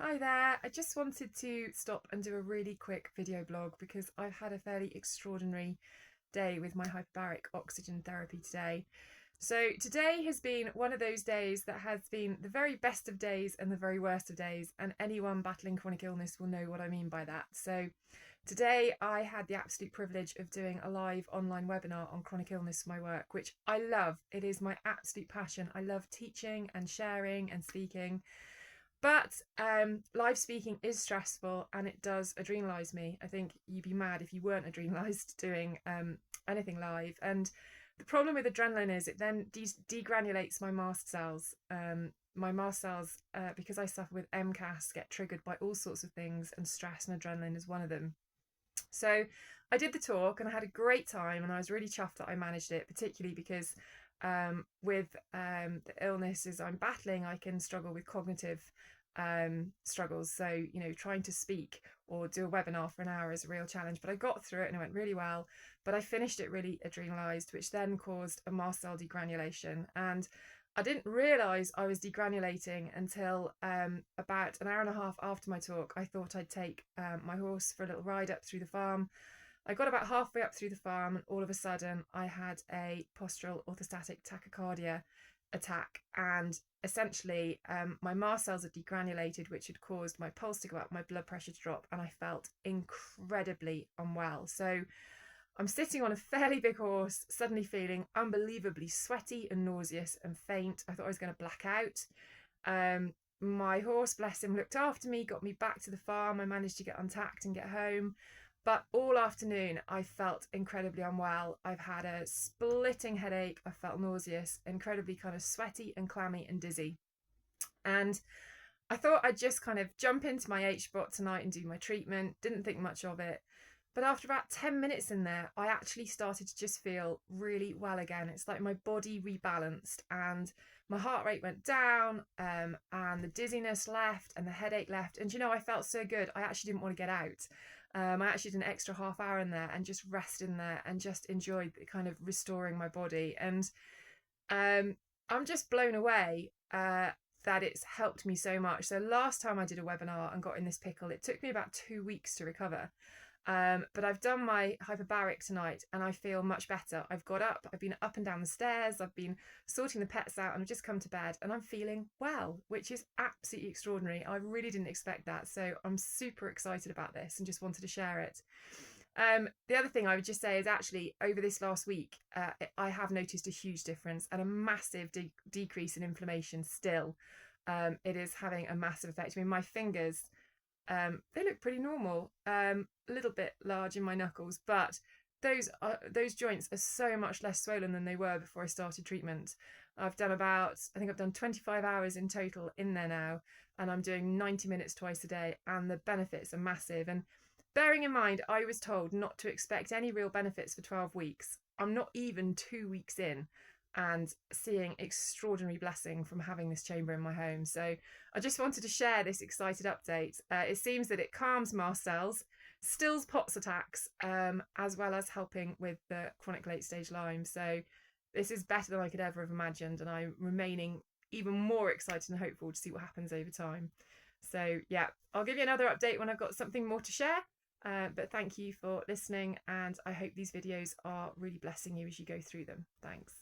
Hi there. I just wanted to stop and do a really quick video blog because I've had a fairly extraordinary day with my hyperbaric oxygen therapy today. So today has been one of those days that has been the very best of days and the very worst of days, and anyone battling chronic illness will know what I mean by that. So today I had the absolute privilege of doing a live online webinar on chronic illness for my work, which I love. It is my absolute passion. I love teaching and sharing and speaking. But live speaking is stressful and it does adrenalise me. I think you'd be mad if you weren't adrenalised doing anything live. And the problem with adrenaline is it then degranulates my mast cells. My mast cells, because I suffer with MCAS, get triggered by all sorts of things, and stress and adrenaline is one of them. So I did the talk and I had a great time, and I was really chuffed that I managed it, particularly because with the illnesses I'm battling, I can struggle with cognitive struggles. So, trying to speak or do a webinar for an hour is a real challenge, but I got through it and it went really well. But I finished it really adrenalized, which then caused a mast cell degranulation. And I didn't realize I was degranulating until about an hour and a half after my talk. I thought I'd take my horse for a little ride up through the farm. I got about halfway up through the farm and all of a sudden I had a postural orthostatic tachycardia attack, and essentially my mast cells had degranulated, which had caused my pulse to go up, my blood pressure to drop, and I felt incredibly unwell. So I'm sitting on a fairly big horse, suddenly feeling unbelievably sweaty and nauseous and faint. I thought I was going to black out. My horse, bless him, looked after me, got me back to the farm. I managed to get untacked and get home. But all afternoon, I felt incredibly unwell. I've had a splitting headache. I felt nauseous, incredibly kind of sweaty and clammy and dizzy. And I thought I'd just kind of jump into my H-spot tonight and do my treatment. Didn't think much of it. But after about 10 minutes in there, I actually started to just feel really well again. It's like my body rebalanced and my heart rate went down, and the dizziness left and the headache left. And I felt so good. I actually didn't want to get out. I actually did an extra half hour in there and just rested in there and just enjoyed the kind of restoring my body. And I'm just blown away that it's helped me so much. So last time I did a webinar and got in this pickle, it took me about 2 weeks to recover. But I've done my hyperbaric tonight and I feel much better. I've got up, I've been up and down the stairs, I've been sorting the pets out, and I've just come to bed and I'm feeling well, which is absolutely extraordinary. I really didn't expect that. So I'm super excited about this and just wanted to share it. The other thing I would just say is actually over this last week, I have noticed a huge difference and a massive decrease in inflammation still. It is having a massive effect. I mean, my fingers, they look pretty normal, a little bit large in my knuckles, but those joints are so much less swollen than they were before I started treatment. I think I've done 25 hours in total in there now, and I'm doing 90 minutes twice a day, and the benefits are massive. And bearing in mind, I was told not to expect any real benefits for 12 weeks. I'm not even 2 weeks in, and seeing extraordinary blessing from having this chamber in my home. So I just wanted to share this excited update. It seems that it calms mast cells, stills POTS attacks, as well as helping with the chronic late stage Lyme. So this is better than I could ever have imagined, and I'm remaining even more excited and hopeful to see what happens over time. So yeah, I'll give you another update when I've got something more to share. But thank you for listening, and I hope these videos are really blessing you as you go through them. Thanks.